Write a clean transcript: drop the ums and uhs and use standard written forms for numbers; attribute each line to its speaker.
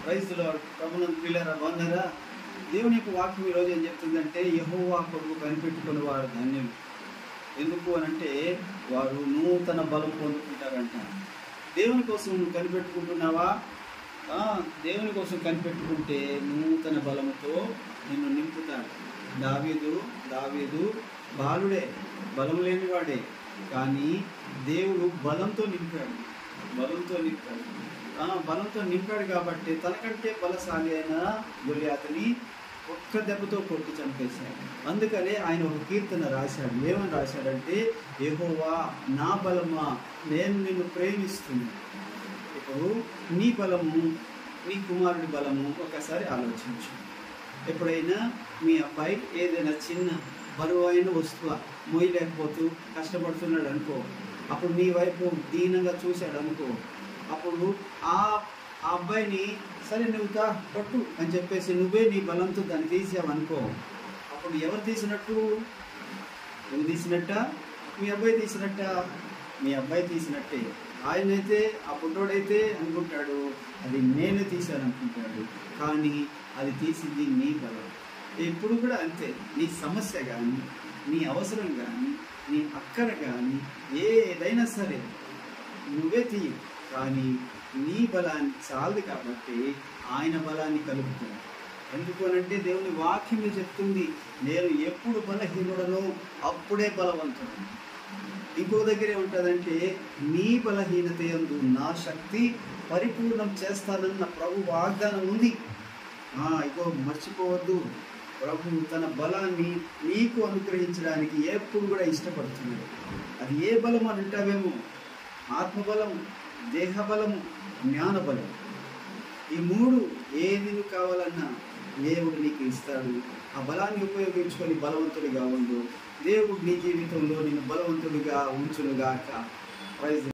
Speaker 1: Praise the lord. ప్రభునందు ప్రియులారా, బాగున్నారా? దేవుని యొక్క వాక్యం ఈరోజు ఏం చెప్తుందంటే, యెహోవా కొరకు కనిపెట్టుకుని వారు ధన్యులు. ఎందుకు అనంటే వారు నూతన బలం పొందుకుంటారంట. దేవుని కోసం నువ్వు కనిపెట్టుకుంటున్నావా? దేవుని కోసం కనిపెట్టుకుంటే నూతన బలముతో నిన్ను నింపుతాడు. దావీదు బాలుడే, బలం లేనివాడే, కానీ దేవుడు బలంతో నింపాడు. బలంతో నింపాడు కాబట్టి తనకంటే బలశాలి అయిన గొలియాతుని ఒక్క దెబ్బతో కొట్టి చంపేశాడు. అందుకనే ఆయన ఒక కీర్తన రాశాడు. ఏమని రాశాడంటే, యెహోవా నా బలమా, నేను నిన్ను ప్రేమిస్తున్నాను. ఇప్పుడు నీ బలము, నీ కుమారుడి బలము ఒకసారి ఆలోచించు. ఎప్పుడైనా మీ అబ్బాయి ఏదైనా చిన్న బరువైన వస్తువు మోయలేకపోతూ కష్టపడుతున్నాడు అనుకో, అప్పుడు నీ వైపు దీనంగా చూశాడు అనుకో, అప్పుడు ఆ అబ్బాయిని సరే నువ్వు పట్టు అని చెప్పేసి నువ్వే నీ బలంతో దాన్ని తీసావనుకో, అప్పుడు ఎవరు తీసినట్టు? నువ్వు తీసినట్ట? మీ అబ్బాయి తీసినట్ట? మీ అబ్బాయి తీసినట్టే. ఆయనైతే, ఆ పుట్టోడైతే అనుకుంటాడు అది నేనే తీశాను అనుకుంటాడు, కానీ అది తీసింది నీ బలం. ఎప్పుడు కూడా అంతే. నీ సమస్య కానీ, నీ అవసరం కానీ, నీ అక్కర కానీ ఏదైనా సరే నువ్వే తీయు, కానీ నీ బలాన్ని చాలదు కాబట్టి ఆయన బలాన్ని కలుపుతాడు. ఎందుకు అనంటే దేవుని వాక్యమే చెప్తుంది, నేను ఎప్పుడు బలహీనుడనో అప్పుడే బలవంతుడు. ఇంకో దగ్గరే ఉంటుందంటే, నీ బలహీనత యందు నా శక్తి పరిపూర్ణం చేస్తానన్న ప్రభు వాగ్దానం ఉంది. ఇగో మర్చిపోవద్దు, ప్రభు తన బలాన్ని నీకు అనుగ్రహించడానికి ఎప్పుడు కూడా ఇష్టపడుతున్నాడు. అది ఏ బలం అని అంటావేమో, ఆత్మబలము, దేహబలము, జ్ఞానబలం. ఈ మూడు ఏది నువ్వు కావాలన్నా దేవుడు నీకు ఇస్తాడు. ఆ బలాన్ని ఉపయోగించుకొని బలవంతుడిగా ఉండు. దేవుడు నీ జీవితంలో నిన్ను బలవంతుడిగా ఉంచునుగాక. ప్రైజ్